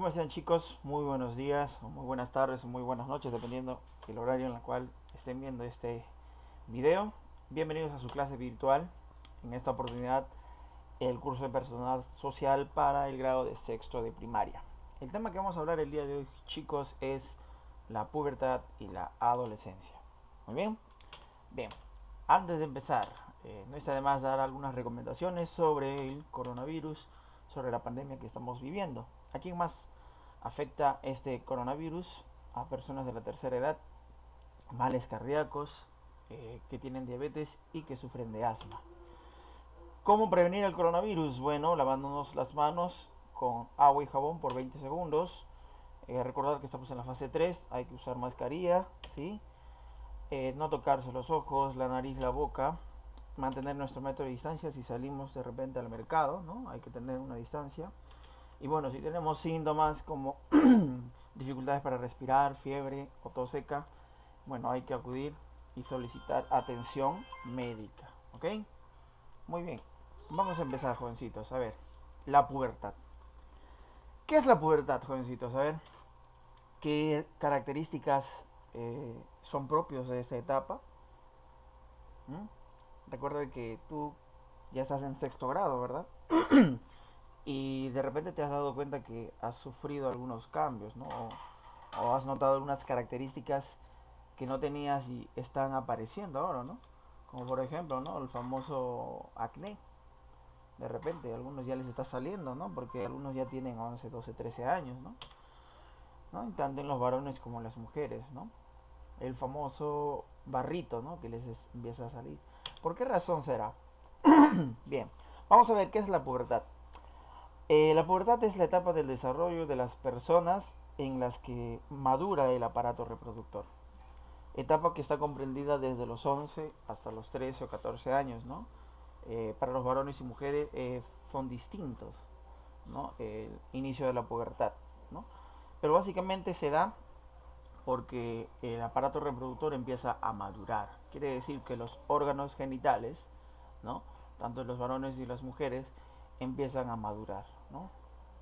¿Cómo están, chicos? Muy buenos días, o muy buenas tardes, o muy buenas noches, dependiendo del horario en el cual estén viendo este video. Bienvenidos a su clase virtual. En esta oportunidad, el curso de personal social para el grado de sexto de primaria. El tema que vamos a hablar el día de hoy, chicos, es la pubertad y la adolescencia. Muy bien. Bien, antes de empezar, no está de más dar algunas recomendaciones sobre el coronavirus, sobre la pandemia que estamos viviendo. ¿A quién más afecta este coronavirus? A personas de la tercera edad, males cardíacos, que tienen diabetes y que sufren de asma. ¿Cómo prevenir el coronavirus? Bueno, lavándonos las manos con agua y jabón por 20 segundos. Recordar que estamos en la fase 3, hay que usar mascarilla, ¿sí? No tocarse los ojos, la nariz, la boca, mantener nuestro metro de distancia si salimos de repente al mercado, ¿no? Hay que tener una distancia. Y bueno, si tenemos síntomas como dificultades para respirar, fiebre o tos seca, bueno, hay que acudir y solicitar atención médica, ¿ok? Muy bien, vamos a empezar, jovencitos. A ver, la pubertad. ¿Qué es la pubertad, jovencitos? A ver, ¿qué características son propios de esta etapa? ¿Mm? Recuerda que tú ya estás en sexto grado, ¿verdad? Y de repente te has dado cuenta que has sufrido algunos cambios, ¿no? O has notado algunas características que no tenías y están apareciendo ahora, ¿no? Como por ejemplo, ¿no? El famoso acné. De repente, a algunos ya les está saliendo, ¿no? Porque algunos ya tienen 11, 12, 13 años, ¿no? ¿No? Tanto en los varones como en las mujeres, ¿no? El famoso barrito, ¿no? Que empieza a salir. ¿Por qué razón será? Bien, vamos a ver qué es la pubertad. La pubertad es la etapa del desarrollo de las personas en las que madura el aparato reproductor. Etapa que está comprendida desde los 11 hasta los 13 o 14 años, ¿no? Para los varones y mujeres son distintos, ¿no? El inicio de la pubertad, ¿no? Pero básicamente se da porque el aparato reproductor empieza a madurar. Quiere decir que los órganos genitales, ¿no? Tanto los varones y las mujeres, empiezan a madurar, ¿no?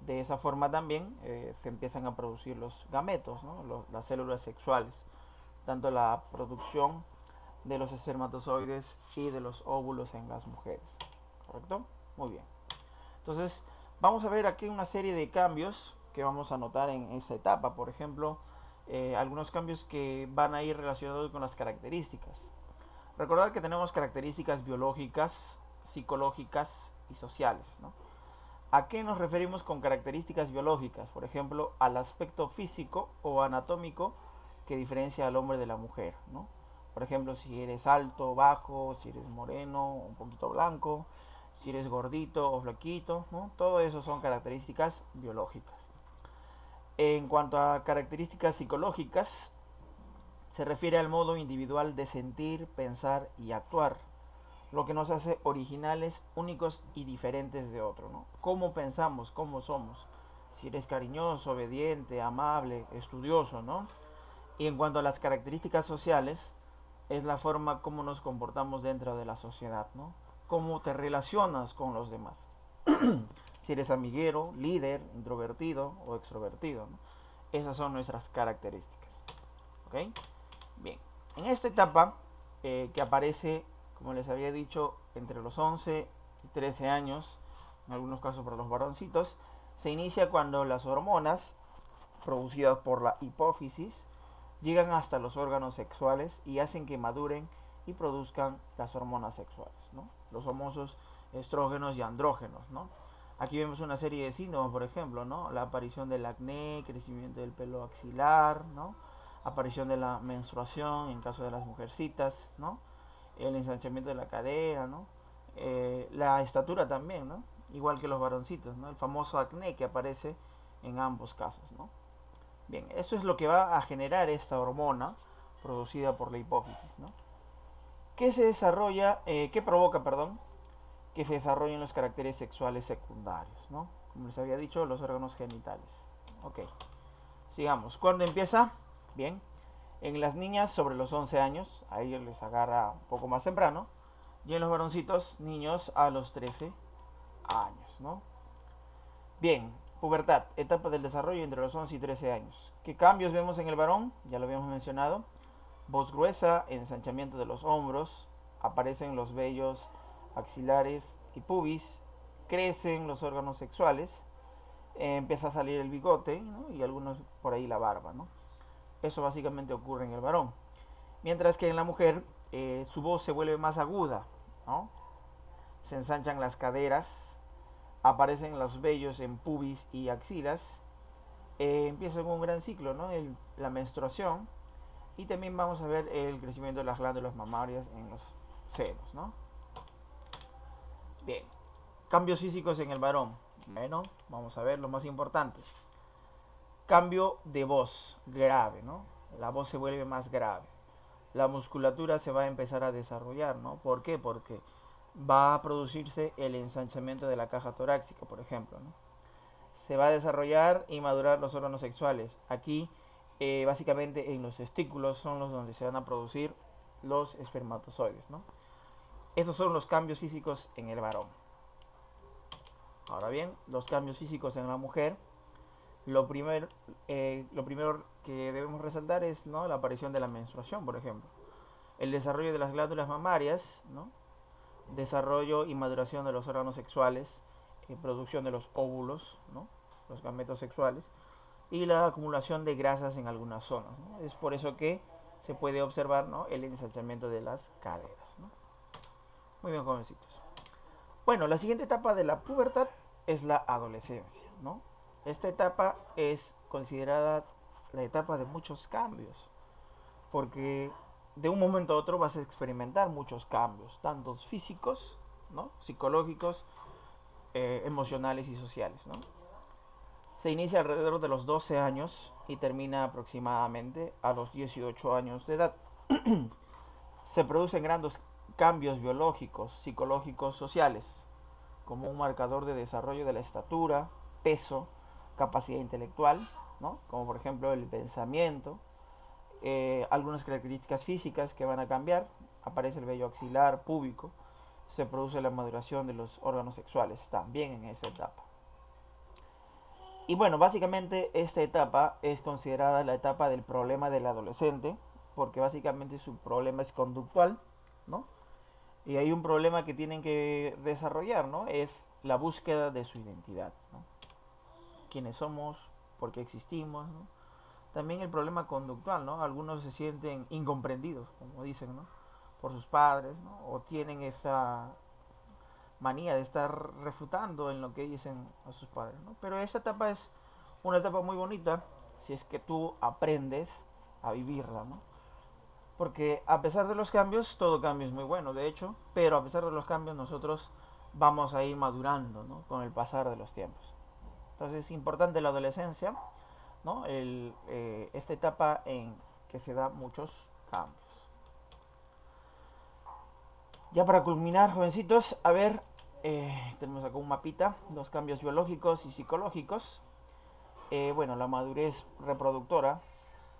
De esa forma también se empiezan a producir los gametos, ¿no? Las células sexuales, tanto la producción de los espermatozoides y de los óvulos en las mujeres. ¿Correcto? Muy bien. Entonces, vamos a ver aquí una serie de cambios que vamos a notar en esta etapa. Por ejemplo, algunos cambios que van a ir relacionados con las características. Recordar que tenemos características biológicas, psicológicas y sociales, ¿no? ¿A qué nos referimos con características biológicas? Por ejemplo, al aspecto físico o anatómico que diferencia al hombre de la mujer, ¿no? Por ejemplo, si eres alto, bajo, si eres moreno, un poquito blanco, si eres gordito o flaquito, ¿no? Todo eso son características biológicas. En cuanto a características psicológicas, se refiere al modo individual de sentir, pensar y actuar, lo que nos hace originales, únicos y diferentes de otro, ¿no? Cómo pensamos, cómo somos, si eres cariñoso, obediente, amable, estudioso, ¿no? Y en cuanto a las características sociales, es la forma como nos comportamos dentro de la sociedad, ¿no? Cómo te relacionas con los demás. Si eres amiguero, líder, introvertido o extrovertido, ¿no? Esas son nuestras características. ¿Ok? Bien. En esta etapa que aparece, como les había dicho, entre los 11 y 13 años, en algunos casos para los varoncitos, se inicia cuando las hormonas producidas por la hipófisis llegan hasta los órganos sexuales y hacen que maduren y produzcan las hormonas sexuales, ¿no? Los famosos estrógenos y andrógenos, ¿no? Aquí vemos una serie de síntomas, por ejemplo, ¿no? La aparición del acné, crecimiento del pelo axilar, ¿no? Aparición de la menstruación en caso de las mujercitas, ¿no? El ensanchamiento de la cadera, ¿no? La estatura también, ¿no? Igual que los varoncitos, ¿no? El famoso acné que aparece en ambos casos, ¿no? Bien, eso es lo que va a generar esta hormona producida por la hipófisis, ¿no? ¿Qué se desarrolla, qué provoca, perdón, que se desarrollen los caracteres sexuales secundarios, ¿no? Como les había dicho, los órganos genitales. Ok, sigamos. ¿Cuándo empieza? Bien, en las niñas sobre los 11 años, a ellos les agarra un poco más temprano, y en los varoncitos, niños a los 13 años, ¿no? Bien, Pubertad, etapa del desarrollo entre los 11 y 13 años. ¿Qué cambios vemos en el varón? Ya lo habíamos mencionado. Voz gruesa, ensanchamiento de los hombros, aparecen los vellos axilares y pubis, crecen los órganos sexuales, empieza a salir el bigote, ¿no? Y algunos por ahí la barba, ¿no? Eso básicamente ocurre en el varón. Mientras que en la mujer su voz se vuelve más aguda, ¿no? Se ensanchan las caderas, aparecen los vellos en pubis y axilas, empieza un gran ciclo, ¿no? La menstruación, y también vamos a ver el crecimiento de las glándulas mamarias en los senos, ¿no? Bien, cambios físicos en el varón. Bueno, vamos a ver los más importantes. Cambio de voz, grave, ¿no? La voz se vuelve más grave. La musculatura se va a empezar a desarrollar, ¿no? ¿Por qué? Porque va a producirse el ensanchamiento de la caja torácica, por ejemplo, ¿no? Se va a desarrollar y madurar los órganos sexuales. Aquí, básicamente en los testículos son los donde se van a producir los espermatozoides, ¿no? Esos son los cambios físicos en el varón. Ahora bien, los cambios físicos en la mujer. Lo primero que debemos resaltar es, ¿no?, la aparición de la menstruación, por ejemplo. El desarrollo de las glándulas mamarias, ¿no? Desarrollo y maduración de los órganos sexuales, producción de los óvulos, ¿no?, los gametos sexuales, y la acumulación de grasas en algunas zonas, ¿no? Es por eso que se puede observar, ¿no?, el ensanchamiento de las caderas, ¿no? Muy bien, jovencitos. Bueno, la siguiente etapa de la pubertad es la adolescencia, ¿no? Esta etapa es considerada la etapa de muchos cambios, porque de un momento a otro vas a experimentar muchos cambios, tanto físicos, ¿no?, psicológicos, emocionales y sociales, ¿no? Se inicia alrededor de los 12 años y termina aproximadamente a los 18 años de edad. Se producen grandes cambios biológicos, psicológicos, sociales, como un marcador de desarrollo de la estatura, peso, capacidad intelectual, ¿no?, como por ejemplo el pensamiento, algunas características físicas que van a cambiar. Aparece el vello axilar, púbico, se produce la maduración de los órganos sexuales también en esa etapa. Y bueno, básicamente esta etapa es considerada la etapa del problema del adolescente, porque básicamente su problema es conductual, ¿no? Y hay un problema que tienen que desarrollar, ¿no? Es la búsqueda de su identidad, ¿no? Quiénes somos, por qué existimos, ¿no? También el problema conductual, ¿no? Algunos se sienten incomprendidos, como dicen, ¿no?, por sus padres, ¿no?, o tienen esa manía de estar refutando en lo que dicen a sus padres, ¿no? Pero esa etapa es una etapa muy bonita si es que tú aprendes a vivirla, ¿no? Porque a pesar de los cambios, todo cambio es muy bueno, de hecho, pero a pesar de los cambios nosotros vamos a ir madurando, ¿no?, con el pasar de los tiempos. Entonces es importante la adolescencia, ¿no?, esta etapa en que se da muchos cambios. Ya para culminar, jovencitos, a ver, tenemos acá un mapita, los cambios biológicos y psicológicos. Bueno, la madurez reproductora,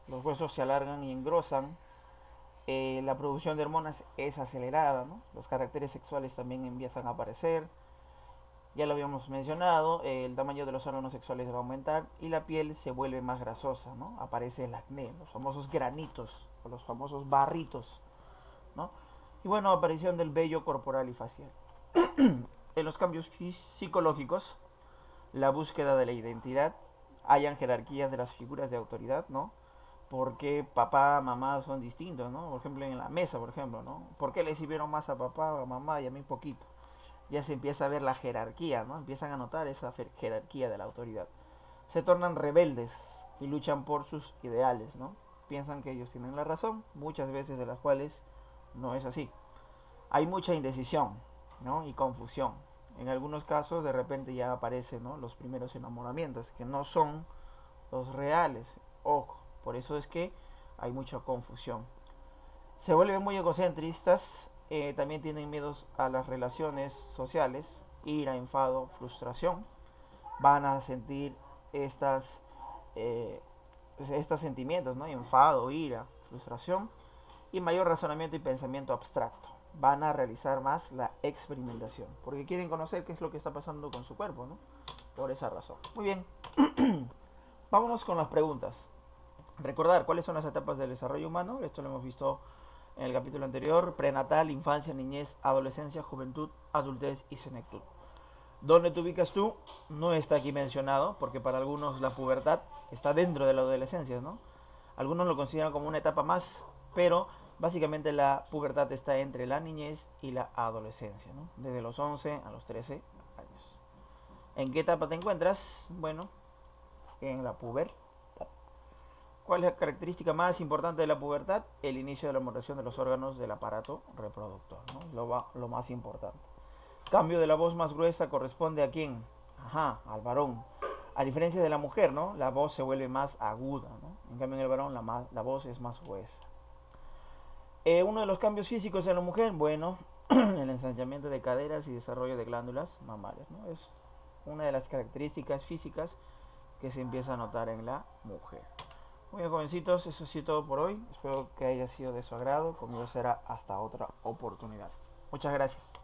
los huesos se alargan y engrosan, la producción de hormonas es acelerada, ¿no?, los caracteres sexuales también empiezan a aparecer. Ya lo habíamos mencionado, el tamaño de los órganos sexuales va a aumentar y la piel se vuelve más grasosa, ¿no? Aparece el acné, los famosos granitos o los famosos barritos, ¿no? Y bueno, aparición del vello corporal y facial. En los cambios psicológicos, la búsqueda de la identidad, hayan jerarquías de las figuras de autoridad, ¿no? Porque papá, mamá son distintos, ¿no? Por ejemplo, en la mesa, por ejemplo, ¿no? ¿Por qué le sirvieron más a papá o a mamá y a mí poquito? Ya se empieza a ver la jerarquía, ¿no? Empiezan a notar esa jerarquía de la autoridad. Se tornan rebeldes y luchan por sus ideales, ¿no? Piensan que ellos tienen la razón, muchas veces de las cuales no es así. Hay mucha indecisión, ¿no?, y confusión. En algunos casos de repente ya aparecen, ¿no?, los primeros enamoramientos, que no son los reales. Ojo, por eso es que hay mucha confusión. Se vuelven muy egocentristas, también tienen miedos a las relaciones sociales, ira, enfado, frustración. Van a sentir estos sentimientos, ¿no?, enfado, ira, frustración, y mayor razonamiento y pensamiento abstracto. Van a realizar más la experimentación, porque quieren conocer qué es lo que está pasando con su cuerpo, ¿no? por esa razón. Muy bien, vámonos con las preguntas. Recordar cuáles son las etapas del desarrollo humano, esto lo hemos visto en el capítulo anterior: prenatal, infancia, niñez, adolescencia, juventud, adultez y senectud. ¿Dónde te ubicas tú? No está aquí mencionado, porque para algunos la pubertad está dentro de la adolescencia, ¿no? Algunos lo consideran como una etapa más, pero básicamente la pubertad está entre la niñez y la adolescencia, ¿no? Desde los 11 a los 13 años. ¿En qué etapa te encuentras? Bueno, en la pubertad. ¿Cuál es la característica más importante de la pubertad? El inicio de la maduración de los órganos del aparato reproductor, ¿no? Lo más importante. Cambio de la voz más gruesa corresponde a quién? Ajá, al varón. A diferencia de la mujer, ¿no? La voz se vuelve más aguda, ¿no? En cambio en el varón la voz es más gruesa. Uno de los cambios físicos en la mujer, bueno, el ensanchamiento de caderas y desarrollo de glándulas mamarias, ¿no? Es una de las características físicas que se empieza a notar en la mujer. Muy bien, jovencitos, eso ha sido todo por hoy. Espero que haya sido de su agrado. Conmigo será hasta otra oportunidad. Muchas gracias.